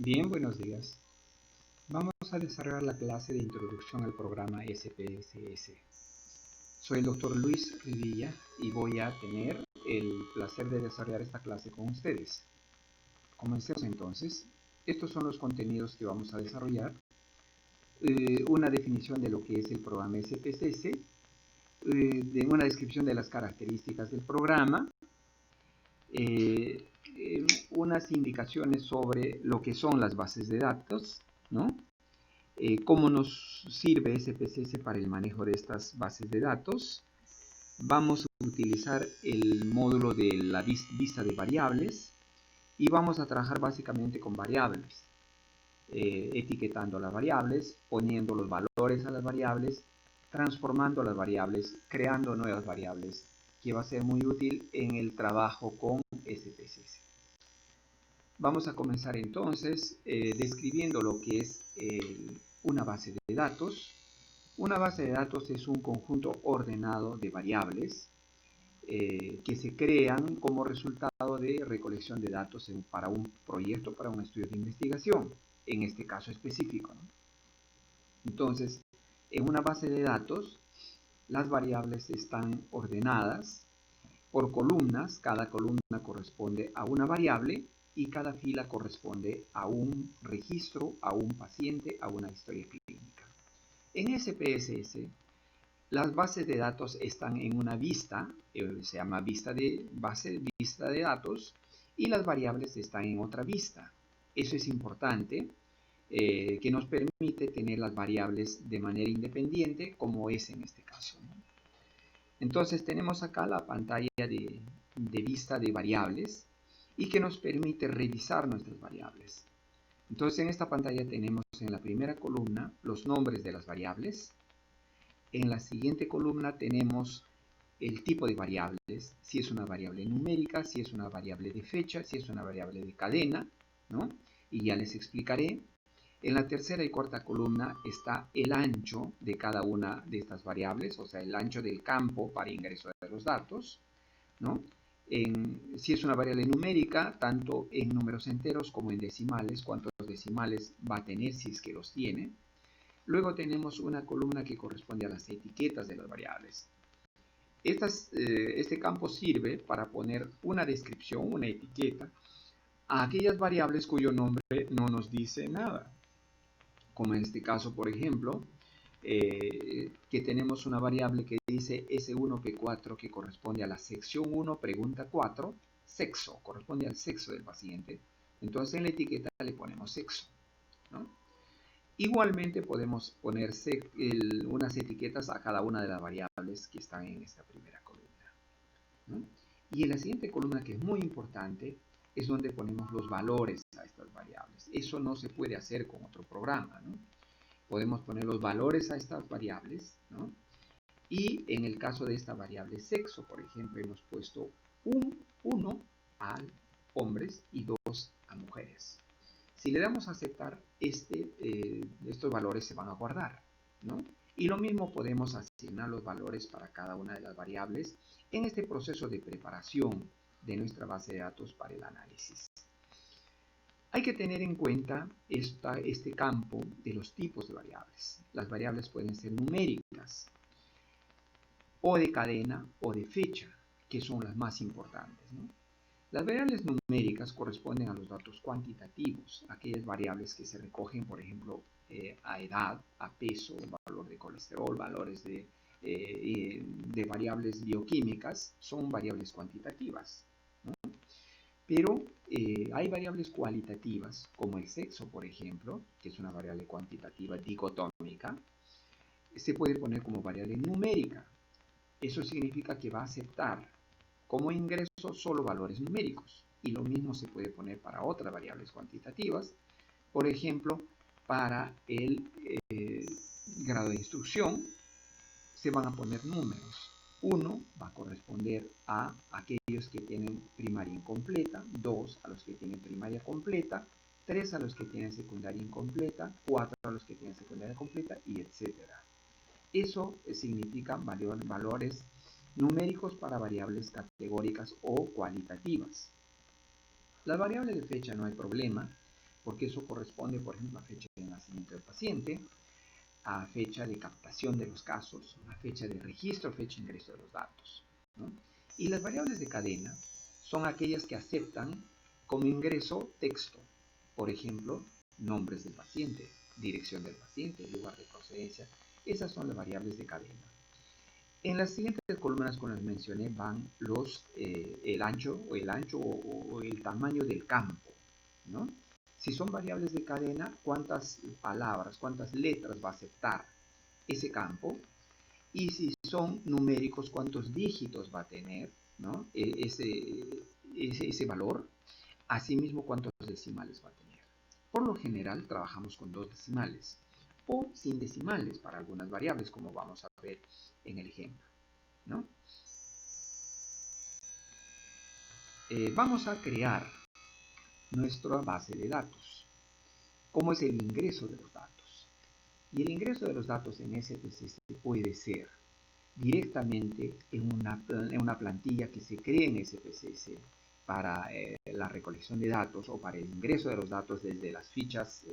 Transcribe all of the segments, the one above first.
Bien, buenos días. Vamos a desarrollar la clase de introducción al programa SPSS. Soy el doctor Luis Rivilla y voy a tener el placer de desarrollar esta clase con ustedes. Comencemos entonces. Estos son los contenidos que vamos a desarrollar. Una definición de lo que es el programa SPSS, de una descripción de las características del programa, unas indicaciones sobre lo que son las bases de datos, ¿no? Cómo nos sirve SPSS para el manejo de estas bases de datos. Vamos a utilizar el módulo de la vista de variables y vamos a trabajar básicamente con variables, etiquetando las variables, poniendo los valores a las variables, transformando las variables, creando nuevas variables, que va a ser muy útil en el trabajo con SPSS. Vamos a comenzar entonces describiendo lo que es una base de datos. Una base de datos es un conjunto ordenado de variables que se crean como resultado de recolección de datos para un proyecto, para un estudio de investigación, en este caso específico, ¿no? Entonces, en una base de datos, las variables están ordenadas por columnas. Cada columna corresponde a una variable y cada fila corresponde a un registro, a un paciente, a una historia clínica. En SPSS, las bases de datos están en una vista, se llama vista de datos, y las variables están en otra vista. Eso es importante, que nos permite tener las variables de manera independiente, como es en este caso, ¿no? Entonces tenemos acá la pantalla de vista de variables y que nos permite revisar nuestras variables. Entonces en esta pantalla tenemos en la primera columna los nombres de las variables. En la siguiente columna tenemos el tipo de variables, si es una variable numérica, si es una variable de fecha, si es una variable de cadena, ¿no? Y ya les explicaré. En la tercera y cuarta columna está el ancho de cada una de estas variables, o sea, el ancho del campo para ingreso de los datos, ¿no? Si es una variable numérica, tanto en números enteros como en decimales, cuántos decimales va a tener si es que los tiene. Luego tenemos una columna que corresponde a las etiquetas de las variables. Este campo sirve para poner una descripción, una etiqueta, a aquellas variables cuyo nombre no nos dice nada. Como en este caso, por ejemplo, que tenemos una variable que dice S1P4, que corresponde a la sección 1, pregunta 4, sexo, corresponde al sexo del paciente. Entonces en la etiqueta le ponemos sexo, ¿no? Igualmente podemos poner unas etiquetas a cada una de las variables que están en esta primera columna, ¿no? Y en la siguiente columna, que es muy importante, es donde ponemos los valores a estas variables. Eso no se puede hacer con otro programa, ¿no? Podemos poner los valores a estas variables, ¿no? Y en el caso de esta variable sexo, por ejemplo, hemos puesto 1 a hombres y 2 a mujeres. Si le damos a aceptar, estos valores se van a guardar, ¿no? Y lo mismo podemos asignar los valores para cada una de las variables en este proceso de preparación de nuestra base de datos para el análisis. Hay que tener en cuenta este campo de los tipos de variables. Las variables pueden ser numéricas, o de cadena, o de fecha, que son las más importantes, ¿no? Las variables numéricas corresponden a los datos cuantitativos, aquellas variables que se recogen, por ejemplo, a edad, a peso, valor de colesterol, valores de variables bioquímicas, son variables cuantitativas, ¿no? Pero hay variables cualitativas, como el sexo, por ejemplo, que es una variable cuantitativa dicotómica. Se puede poner como variable numérica. Eso significa que va a aceptar como ingreso solo valores numéricos. Y lo mismo se puede poner para otras variables cuantitativas. Por ejemplo, para el grado de instrucción se van a poner números. 1 va a corresponder a aquellos que tienen primaria incompleta, 2 a los que tienen primaria completa, 3 a los que tienen secundaria incompleta, 4 a los que tienen secundaria completa, y etcétera. Eso significa valores numéricos para variables categóricas o cualitativas. La variable de fecha no hay problema, porque eso corresponde, por ejemplo, a fecha de nacimiento del paciente, a fecha de captación de los casos, a fecha de registro, fecha de ingreso de los datos, ¿no? Y las variables de cadena son aquellas que aceptan como ingreso texto, por ejemplo, nombres del paciente, dirección del paciente, lugar de procedencia. Esas son las variables de cadena. En las siguientes columnas, como les mencioné, van el ancho o el tamaño del campo, ¿no? Si son variables de cadena, cuántas palabras, cuántas letras va a aceptar ese campo, y si son numéricos, cuántos dígitos va a tener, ¿no? ese valor, asimismo cuántos decimales va a tener. Por lo general trabajamos con 2 decimales o sin decimales para algunas variables, como vamos a ver en el ejemplo, ¿no? Vamos a crear nuestra base de datos. ¿Cómo es el ingreso de los datos? Y el ingreso de los datos en SPSS puede ser directamente en una plantilla que se cree en SPSS para la recolección de datos o para el ingreso de los datos desde las fichas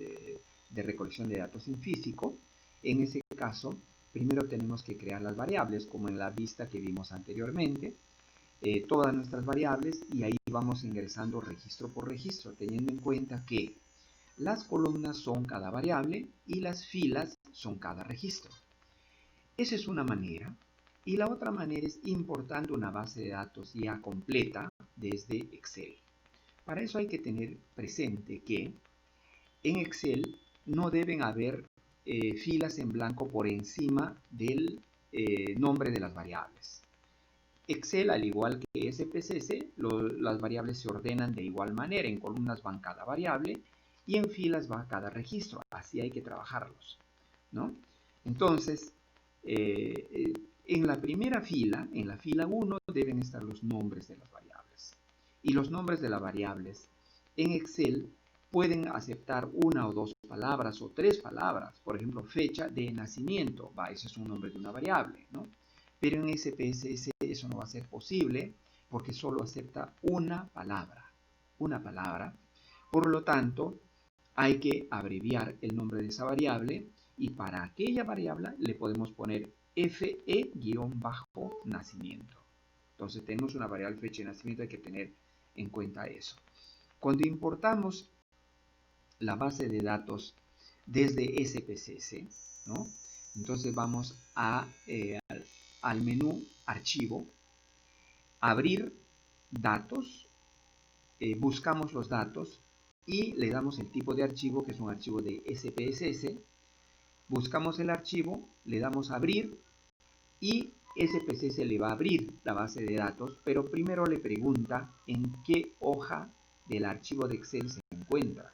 de recolección de datos en físico. En ese caso, primero tenemos que crear las variables, como en la vista que vimos anteriormente, todas nuestras variables, y ahí vamos ingresando registro por registro, teniendo en cuenta que las columnas son cada variable y las filas son cada registro. Esa es una manera. Y la otra manera es importando una base de datos ya completa desde Excel. Para eso hay que tener presente que en Excel no deben haber filas en blanco por encima del nombre de las variables. Excel, al igual que SPSS, las variables se ordenan de igual manera. En columnas van cada variable y en filas va cada registro. Así hay que trabajarlos, ¿no? Entonces, en la primera fila, en la fila 1, deben estar los nombres de las variables. Y los nombres de las variables en Excel pueden aceptar 1 o 2 palabras o 3 palabras. Por ejemplo, fecha de nacimiento. Ese es un nombre de una variable, ¿no? Pero en SPSS eso no va a ser posible porque solo acepta una palabra. Una palabra. Por lo tanto, hay que abreviar el nombre de esa variable, y para aquella variable le podemos poner FE-nacimiento. Entonces tenemos una variable fecha de nacimiento, hay que tener en cuenta eso. Cuando importamos la base de datos desde SPSS, ¿no? Entonces vamos al menú Archivo, Abrir Datos, buscamos los datos y le damos el tipo de archivo, que es un archivo de SPSS. Buscamos el archivo, le damos a abrir y SPSS le va a abrir la base de datos, pero primero le pregunta en qué hoja del archivo de Excel se encuentra,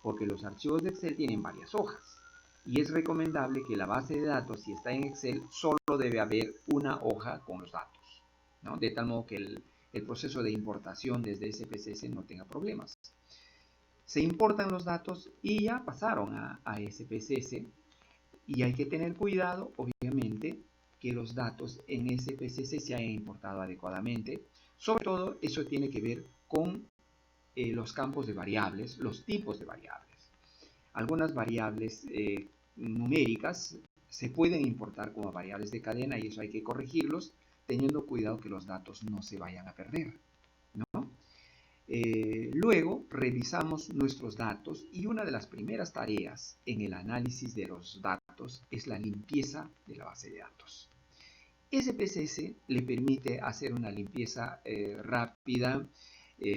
porque los archivos de Excel tienen varias hojas y es recomendable que la base de datos, si está en Excel, solo debe haber una hoja con los datos, ¿no? De tal modo que el proceso de importación desde SPSS no tenga problemas. Se importan los datos y ya pasaron a SPSS. Y hay que tener cuidado, obviamente, que los datos en SPSS se hayan importado adecuadamente. Sobre todo, eso tiene que ver con los campos de variables, los tipos de variables. Algunas variables numéricas se pueden importar como variables de cadena y eso hay que corregirlos, teniendo cuidado que los datos no se vayan a perder, ¿no? Luego revisamos nuestros datos y una de las primeras tareas en el análisis de los datos es la limpieza de la base de datos. SPSS le permite hacer una limpieza rápida,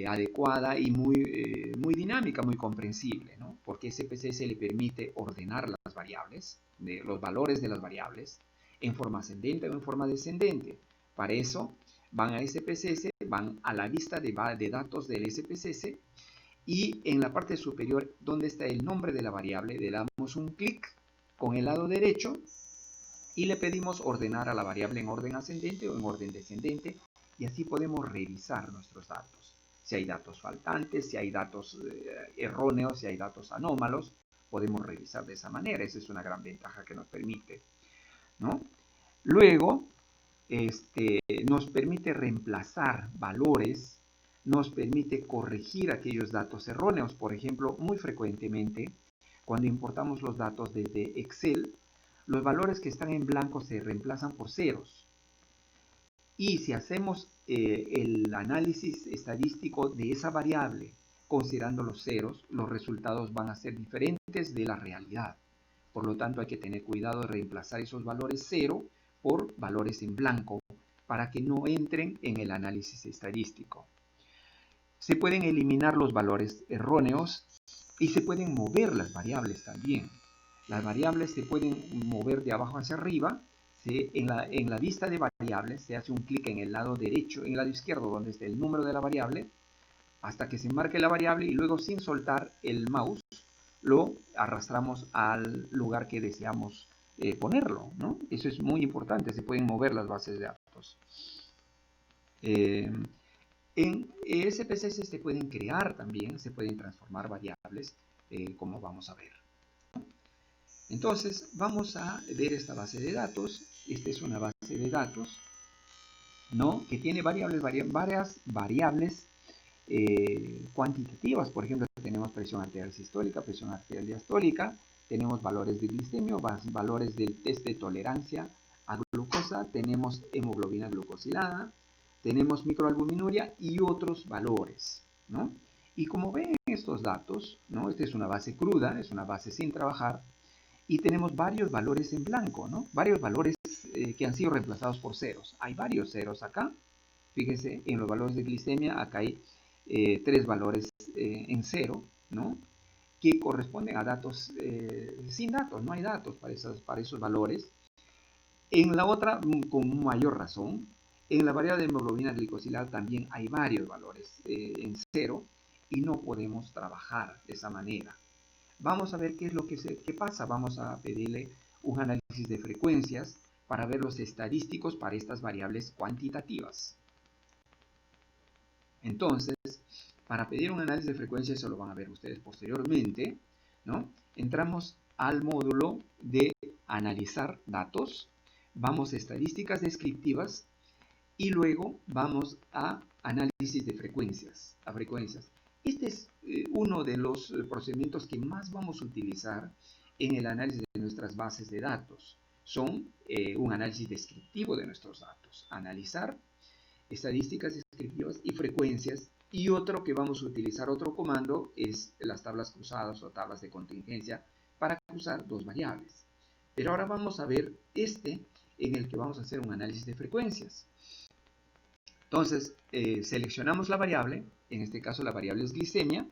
adecuada y muy dinámica, muy comprensible, ¿no? Porque SPSS le permite ordenar las variables, los valores de las variables, en forma ascendente o en forma descendente. Para eso van a SPSS, van a la vista de datos del SPSS y en la parte superior, donde está el nombre de la variable, le damos un clic con el lado derecho y le pedimos ordenar a la variable en orden ascendente o en orden descendente, y así podemos revisar nuestros datos. Si hay datos faltantes, si hay datos erróneos, si hay datos anómalos, podemos revisar de esa manera. Esa es una gran ventaja que nos permite, ¿no? Luego, nos permite reemplazar valores nos permite corregir aquellos datos erróneos. Por ejemplo, muy frecuentemente, cuando importamos los datos desde Excel, los valores que están en blanco se reemplazan por ceros. Y si hacemos el análisis estadístico de esa variable, considerando los ceros, los resultados van a ser diferentes de la realidad. Por lo tanto, hay que tener cuidado de reemplazar esos valores cero por valores en blanco para que no entren en el análisis estadístico. Se pueden eliminar los valores erróneos y se pueden mover las variables también. Las variables se pueden mover de abajo hacia arriba. En la vista de variables se hace un clic en el lado derecho, en el lado izquierdo donde está el número de la variable, hasta que se marque la variable y luego sin soltar el mouse lo arrastramos al lugar que deseamos ponerlo, ¿no? Eso es muy importante, se pueden mover las bases de datos. En SPSS se pueden crear también, se pueden transformar variables, como vamos a ver. Entonces, vamos a ver esta base de datos. Esta es una base de datos, ¿no?, que tiene varias variables cuantitativas. Por ejemplo, tenemos presión arterial sistólica, presión arterial diastólica, tenemos valores de glicemia, valores del test de tolerancia a glucosa, tenemos hemoglobina glucosilada, tenemos microalbuminuria y otros valores, ¿no? Y como ven estos datos, ¿no?, esta es una base cruda, es una base sin trabajar, y tenemos varios valores en blanco, ¿no?, varios valores que han sido reemplazados por ceros. Hay varios ceros acá. Fíjense, en los valores de glicemia, acá hay 3 valores en cero, ¿no?, que corresponden a datos sin datos, no hay datos para esos valores. En la otra, con mayor razón, en la variable de hemoglobina glicosilada también hay varios valores en cero y no podemos trabajar de esa manera. Vamos a ver qué es lo que pasa. Vamos a pedirle un análisis de frecuencias para ver los estadísticos para estas variables cuantitativas. Entonces, para pedir un análisis de frecuencia, eso lo van a ver ustedes posteriormente, ¿no? Entramos al módulo de analizar datos, vamos a estadísticas descriptivas y luego vamos a análisis de frecuencias, Este es uno de los procedimientos que más vamos a utilizar en el análisis de nuestras bases de datos. Son un análisis descriptivo de nuestros datos, analizar estadísticas descriptivas y frecuencias, y otro que vamos a utilizar, otro comando, es las tablas cruzadas o tablas de contingencia para cruzar dos variables. Pero ahora vamos a ver en el que vamos a hacer un análisis de frecuencias. Entonces, seleccionamos la variable, en este caso la variable es glicemia,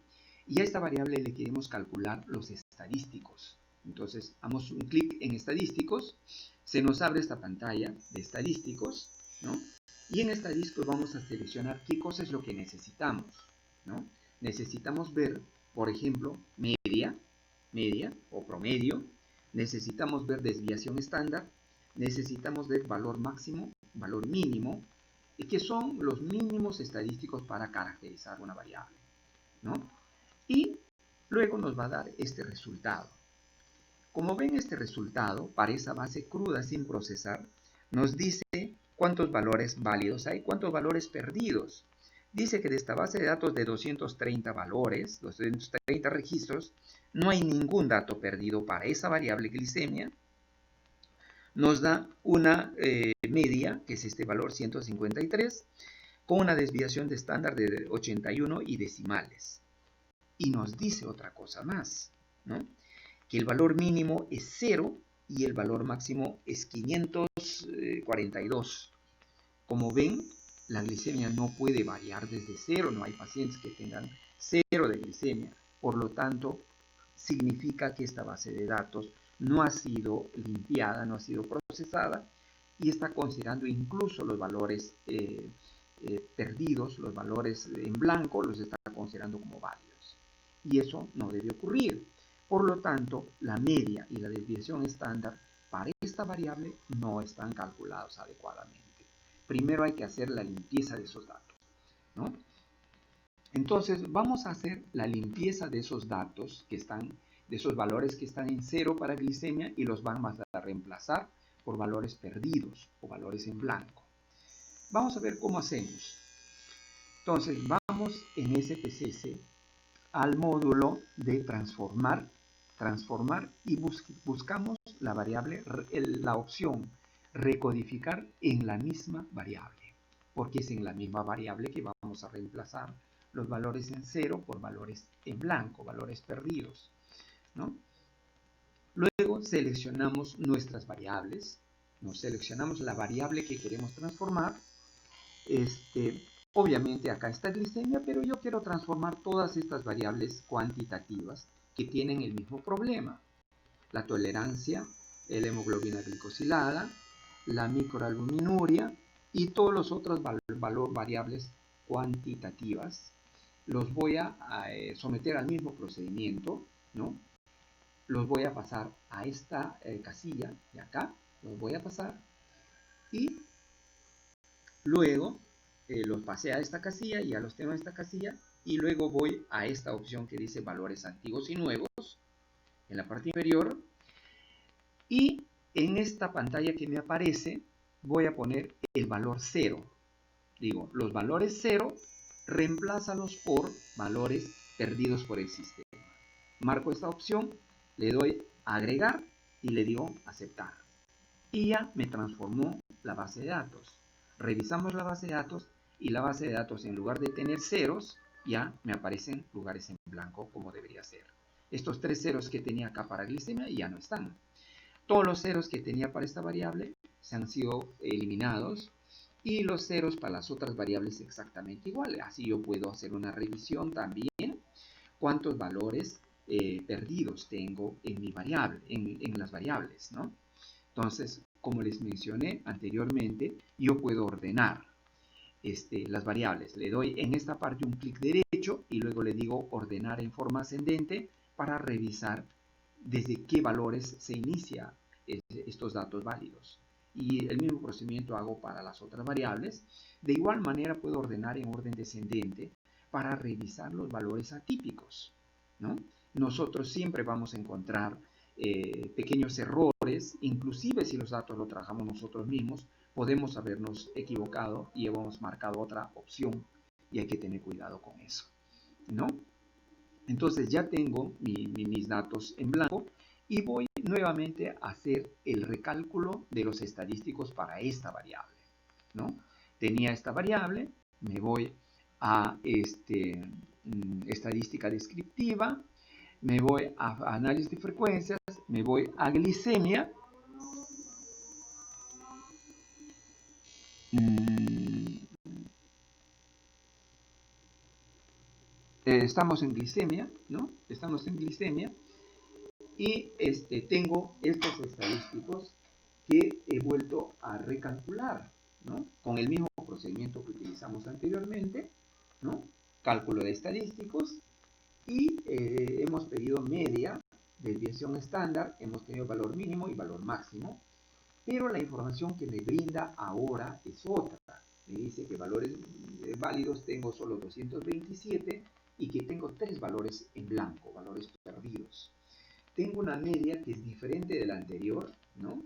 y a esta variable le queremos calcular los estadísticos. Entonces, damos un clic en estadísticos, se nos abre esta pantalla de estadísticos, ¿no? Y en estadísticos vamos a seleccionar qué cosa es lo que necesitamos, ¿no? Necesitamos ver, por ejemplo, media o promedio, necesitamos ver desviación estándar, necesitamos ver valor máximo, valor mínimo, y que son los mínimos estadísticos para caracterizar una variable, ¿no? Y luego nos va a dar este resultado. Como ven, este resultado para esa base cruda sin procesar nos dice cuántos valores válidos hay, cuántos valores perdidos. Dice que de esta base de datos de 230 valores, 230 registros, no hay ningún dato perdido para esa variable glicemia. Nos da una media, que es este valor 153, con una desviación de estándar de 81 y decimales. Y nos dice otra cosa más, ¿no?, que el valor mínimo es 0 y el valor máximo es 542. Como ven, la glicemia no puede variar desde 0, no hay pacientes que tengan 0 de glicemia. Por lo tanto, significa que esta base de datos no ha sido limpiada, no ha sido procesada y está considerando incluso los valores perdidos, los valores en blanco, los está considerando como válidos. Y eso no debe ocurrir. Por lo tanto, la media y la desviación estándar para esta variable no están calculados adecuadamente. Primero hay que hacer la limpieza de esos datos, ¿no? Entonces, vamos a hacer la limpieza de esos datos que están, de esos valores que están en 0 para glicemia, y los vamos a reemplazar por valores perdidos o valores en blanco. Vamos a ver cómo hacemos. Entonces vamos en SPSS al módulo de transformar y buscamos la variable, la opción recodificar en la misma variable, porque es en la misma variable que vamos a reemplazar los valores en cero por valores en blanco, valores perdidos, ¿no? Luego seleccionamos nuestras variables, nos seleccionamos la variable que queremos transformar. Obviamente acá está glicemia, pero yo quiero transformar todas estas variables cuantitativas que tienen el mismo problema. La tolerancia, la hemoglobina glicosilada, la microalbuminuria y todos los otros variables cuantitativas. Los voy a someter al mismo procedimiento, ¿no? Los voy a pasar a esta casilla de acá, los voy a pasar y luego los pasé a esta casilla y a los tengo en esta casilla y luego voy a esta opción que dice valores antiguos y nuevos en la parte inferior y en esta pantalla que me aparece voy a poner el valor 0. Digo, los valores 0 reemplázalos por valores perdidos por el sistema. Marco esta opción, le doy a agregar y le digo aceptar. Y ya me transformó la base de datos. Revisamos la base de datos y la base de datos en lugar de tener ceros ya me aparecen lugares en blanco como debería ser. Estos 3 ceros que tenía acá para glicemia ya no están. Todos los ceros que tenía para esta variable se han sido eliminados y los ceros para las otras variables exactamente igual. Así yo puedo hacer una revisión también cuántos valores perdidos tengo en mi variable, en las variables, ¿no? Entonces, como les mencioné anteriormente, yo puedo ordenar las variables. Le doy en esta parte un clic derecho y luego le digo ordenar en forma ascendente para revisar desde qué valores se inicia estos datos válidos. Y el mismo procedimiento hago para las otras variables. De igual manera puedo ordenar en orden descendente para revisar los valores atípicos, ¿no? Nosotros siempre vamos a encontrar pequeños errores, inclusive si los datos los trabajamos nosotros mismos, podemos habernos equivocado y hemos marcado otra opción y hay que tener cuidado con eso, ¿no? Entonces ya tengo mis datos en blanco y voy nuevamente a hacer el recálculo de los estadísticos para esta variable, ¿no? Tenía esta variable, me voy a estadística descriptiva, me voy a análisis de frecuencias, me voy a glicemia. Estamos en glicemia, ¿no? Estamos en glicemia y tengo estos estadísticos que he vuelto a recalcular, ¿no? Con el mismo procedimiento que utilizamos anteriormente, ¿no? Cálculo de estadísticos y hemos pedido media, desviación estándar, hemos tenido valor mínimo y valor máximo, pero la información que me brinda ahora es otra. Me dice que valores válidos tengo solo 227 y que tengo 3 valores en blanco, valores perdidos. Tengo una media que es diferente de la anterior, ¿no?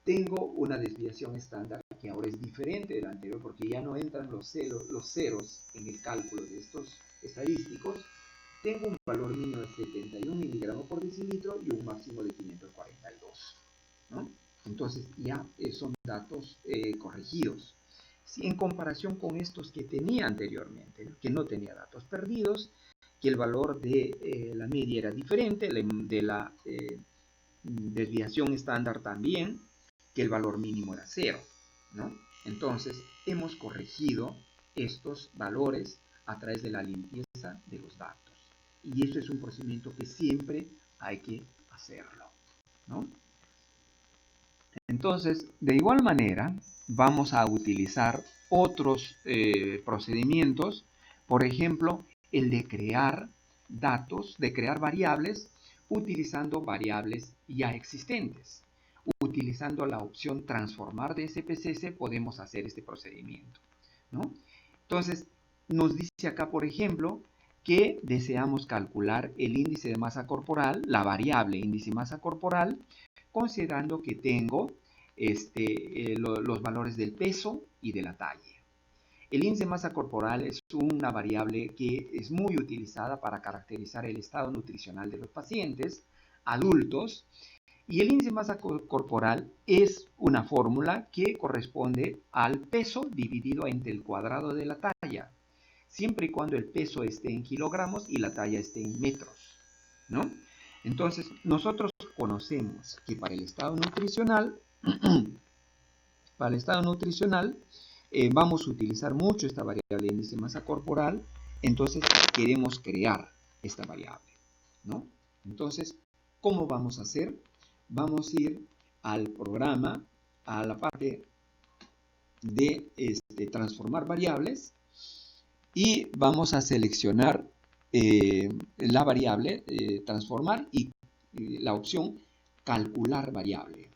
Tengo una desviación estándar que ahora es diferente de la anterior porque ya no entran los ceros en el cálculo de estos estadísticos. Tengo un valor mínimo de 71 miligramos por decilitro y un máximo de 542, ¿no? Entonces ya son datos corregidos. Si en comparación con estos que tenía anteriormente, ¿no? Que no tenía datos perdidos, que el valor de la media era diferente, de la desviación estándar también, que el valor mínimo era 0, ¿no? Entonces hemos corregido estos valores a través de la limpieza de los datos. Y eso es un procedimiento que siempre hay que hacerlo, ¿no? Entonces, de igual manera, vamos a utilizar otros procedimientos, por ejemplo, el de crear datos, de crear variables, utilizando variables ya existentes. Utilizando la opción transformar de SPSS podemos hacer este procedimiento, ¿no? Entonces, nos dice acá, por ejemplo, que deseamos calcular el índice de masa corporal, la variable índice de masa corporal, considerando que tengo los valores del peso y de la talla. El índice de masa corporal es una variable que es muy utilizada para caracterizar el estado nutricional de los pacientes adultos. Y el índice de masa corporal es una fórmula que corresponde al peso dividido entre el cuadrado de la talla, siempre y cuando el peso esté en kilogramos y la talla esté en metros, ¿no? Entonces, nosotros conocemos que para el estado nutricional, vamos a utilizar mucho esta variable índice de masa corporal, entonces queremos crear esta variable, ¿no? Entonces, ¿cómo vamos a hacer? Vamos a ir al programa, a la parte de transformar variables y vamos a seleccionar la variable transformar y la opción calcular variable.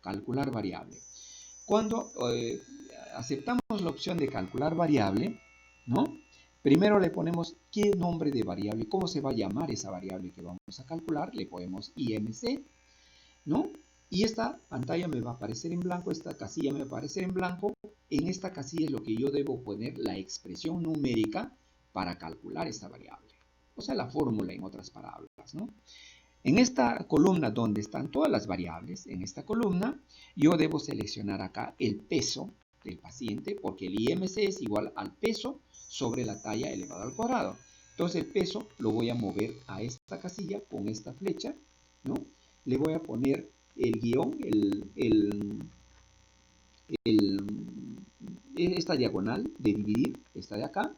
Calcular variable. Cuando aceptamos la opción de calcular variable, ¿no? Primero le ponemos qué nombre de variable, cómo se va a llamar esa variable que vamos a calcular, le ponemos IMC, ¿no? Y esta pantalla me va a aparecer en blanco, esta casilla me va a aparecer en blanco. En esta casilla es lo que yo debo poner la expresión numérica para calcular esta variable. O sea, la fórmula en otras palabras, ¿no? En esta columna donde están todas las variables, en esta columna, yo debo seleccionar acá el peso del paciente, porque el IMC es igual al peso sobre la talla elevado al cuadrado. Entonces el peso lo voy a mover a esta casilla con esta flecha, ¿no? Le voy a poner el guión, esta diagonal de dividir, esta de acá.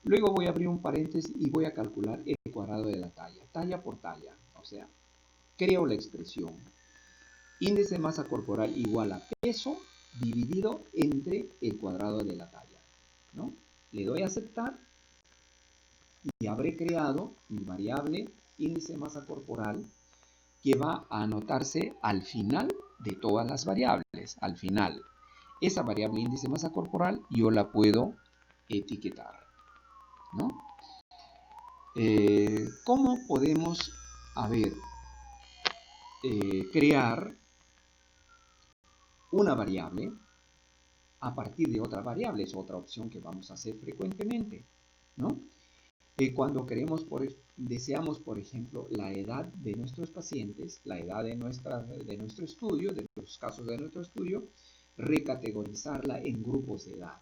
Luego voy a abrir un paréntesis y voy a calcular el cuadrado de la talla, talla por talla. O sea, creo la expresión índice de masa corporal igual a peso dividido entre el cuadrado de la talla, ¿no? Le doy a aceptar y habré creado mi variable índice de masa corporal que va a anotarse al final de todas las variables. Al final, esa variable índice de masa corporal yo la puedo etiquetar, ¿no? ¿Cómo podemos, crear una variable a partir de otra variable? Es otra opción que vamos a hacer frecuentemente, ¿no? Cuando deseamos, por ejemplo, la edad de nuestros pacientes, la edad de nuestro estudio, de los casos de nuestro estudio, recategorizarla en grupos de edad,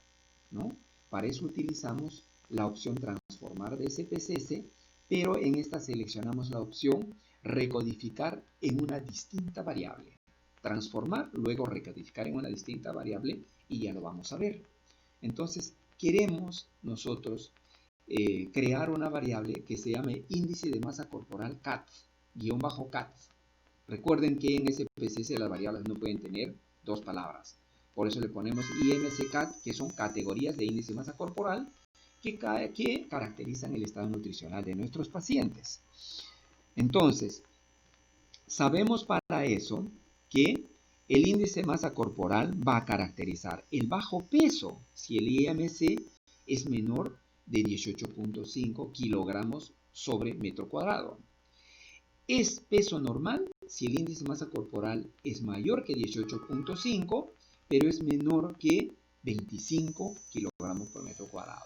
¿no? Para eso utilizamos la opción transformar de SPSS, pero en esta seleccionamos la opción recodificar en una distinta variable. Transformar, luego recodificar en una distinta variable y ya lo vamos a ver. Entonces, queremos nosotros crear una variable que se llame índice de masa corporal CAT, _CAT. Recuerden que en SPSS las variables no pueden tener dos palabras. Por eso le ponemos IMCCAT, que son categorías de índice de masa corporal que caracterizan el estado nutricional de nuestros pacientes. Entonces, sabemos para eso que el índice de masa corporal va a caracterizar el bajo peso si el IMC es menor de 18.5 kilogramos sobre metro cuadrado. Es peso normal si el índice de masa corporal es mayor que 18.5, pero es menor que 25 kilogramos por metro cuadrado.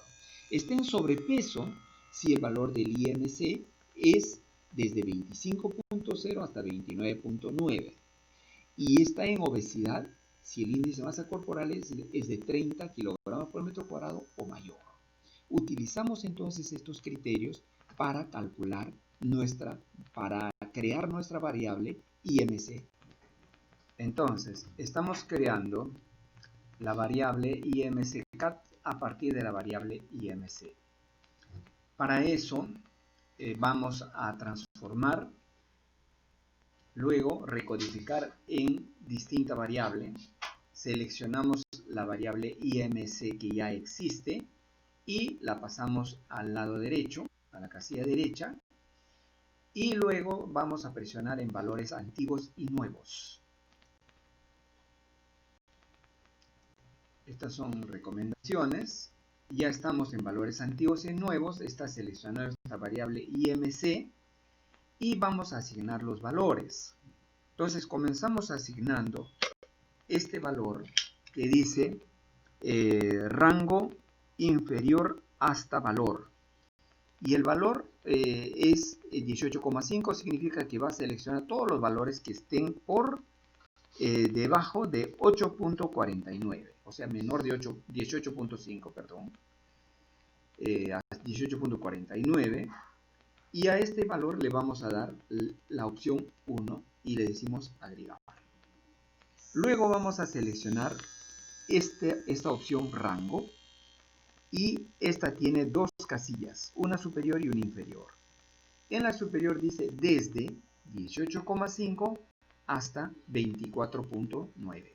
Está en sobrepeso si el valor del IMC es desde 25.0 hasta 29.9. Y está en obesidad si el índice de masa corporal es de 30 kilogramos por metro cuadrado o mayor. Utilizamos entonces estos criterios para para crear nuestra variable IMC. Entonces, estamos creando la variable IMCCAT a partir de la variable IMC. Para eso, vamos a transformar, luego recodificar en distinta variable. Seleccionamos la variable IMC que ya existe y la pasamos al lado derecho, a la casilla derecha, y luego vamos a presionar en valores antiguos y nuevos. Estas son recomendaciones. Ya estamos en valores antiguos y nuevos. Está seleccionada nuestra variable IMC y vamos a asignar los valores. Entonces comenzamos asignando este valor que dice rango inferior hasta valor. Y el valor es 18,5, significa que va a seleccionar todos los valores que estén por debajo de 8.49, o sea, menor de 18.5, perdón, a 18.49. Y a este valor le vamos a dar la opción 1 y le decimos agregar. Luego vamos a seleccionar esta opción rango, y esta tiene dos casillas, una superior y una inferior. En la superior dice desde 18,5 hasta 24.9.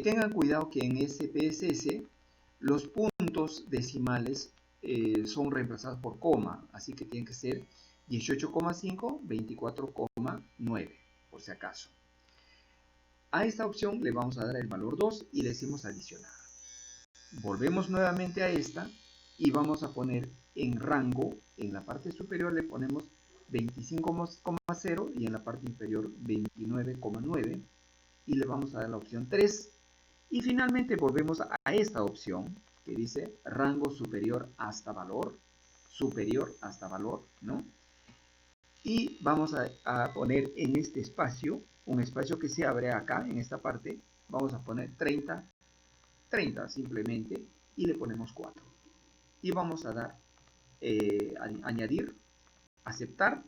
Tengan cuidado que en SPSS los puntos decimales son reemplazados por coma, así que tienen que ser 18,5, 24,9, por si acaso. A esta opción le vamos a dar el valor 2 y le decimos adicionar. Volvemos nuevamente a esta y vamos a poner en rango, en la parte superior le ponemos 25,0 y en la parte inferior 29,9 y le vamos a dar la opción 3. Y finalmente volvemos a esta opción que dice rango superior hasta valor, ¿no? Y vamos a poner en este espacio, un espacio que se abre acá en esta parte, vamos a poner 30 simplemente, y le ponemos 4. Y vamos a dar añadir, aceptar,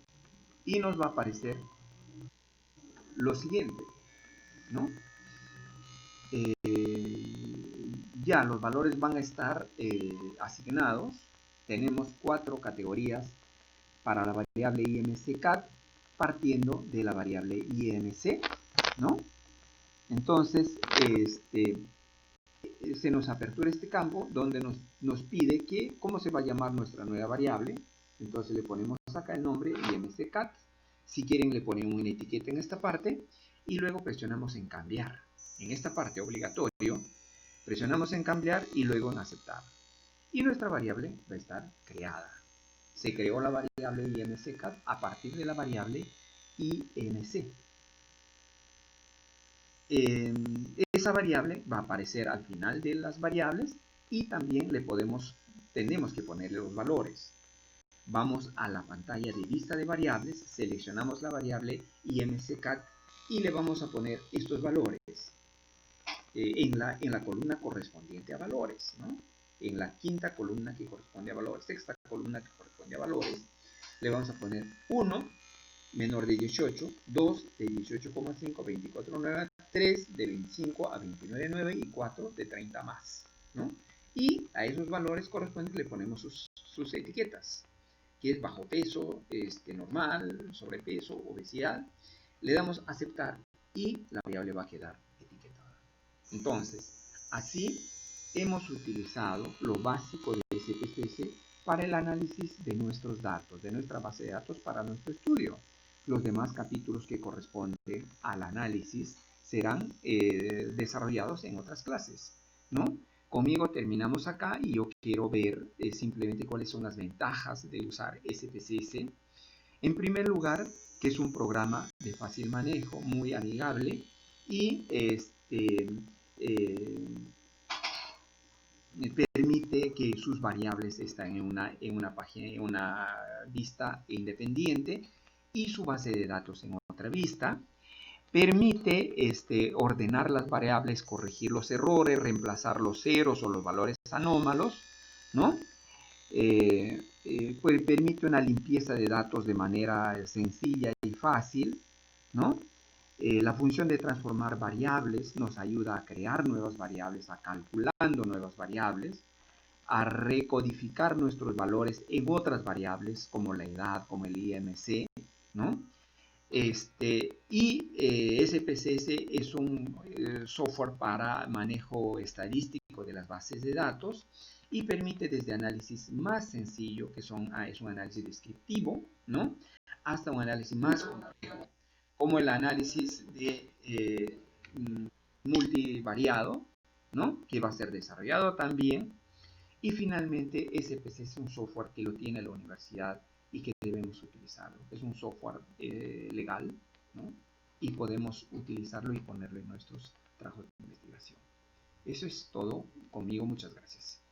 y nos va a aparecer lo siguiente, ¿no? Ya los valores van a estar asignados. Tenemos 4 categorías para la variable IMCCAT partiendo de la variable IMC, ¿no? Entonces, se nos apertura este campo donde nos pide que cómo se va a llamar nuestra nueva variable. Entonces le ponemos acá el nombre IMCCAT. Si quieren le ponemos una etiqueta en esta parte y luego presionamos en cambiar. En esta parte obligatorio presionamos en cambiar y luego en aceptar. Y nuestra variable va a estar creada. Se creó la variable IMCCAT a partir de la variable IMC. Esa variable va a aparecer al final de las variables y también tenemos que ponerle los valores. Vamos a la pantalla de vista de variables, seleccionamos la variable IMCCAT y le vamos a poner estos valores en la columna correspondiente a valores, ¿no? En la quinta columna que corresponde a valores, sexta columna que corresponde a valores, le vamos a poner 1 menor de 18, 2 de 18,5 a 24,9, 3 de 25 a 29,9 y 4 de 30 más, ¿no? Y a esos valores correspondientes le ponemos sus etiquetas, que es bajo peso, normal, sobrepeso, obesidad. Le damos a aceptar y la variable va a quedar etiquetada. Entonces, así hemos utilizado lo básico de SPSS para el análisis de nuestros datos, de nuestra base de datos para nuestro estudio. Los demás capítulos que corresponden al análisis serán desarrollados en otras clases, ¿no? Conmigo terminamos acá y yo quiero ver simplemente cuáles son las ventajas de usar SPSS. En primer lugar, que es un programa de fácil manejo, muy amigable y permite que sus variables estén en una página, en una vista independiente y su base de datos en otra vista. Permite ordenar las variables, corregir los errores, reemplazar los ceros o los valores anómalos, ¿no? Pues permite una limpieza de datos de manera sencilla y fácil, ¿no? La función de transformar variables nos ayuda a crear nuevas variables, a calculando nuevas variables, a recodificar nuestros valores en otras variables como la edad, como el IMC, ¿no? SPSS es un software para manejo estadístico de las bases de datos y permite desde análisis más sencillo, que es un análisis descriptivo, ¿no? Hasta un análisis más complejo, como el análisis de multivariado, ¿no? Que va a ser desarrollado también. Y finalmente, SPSS es un software que lo tiene la universidad y que debemos utilizarlo. Es un software legal, ¿no? Y podemos utilizarlo y ponerlo en nuestros trabajos de investigación. Eso es todo conmigo, muchas gracias.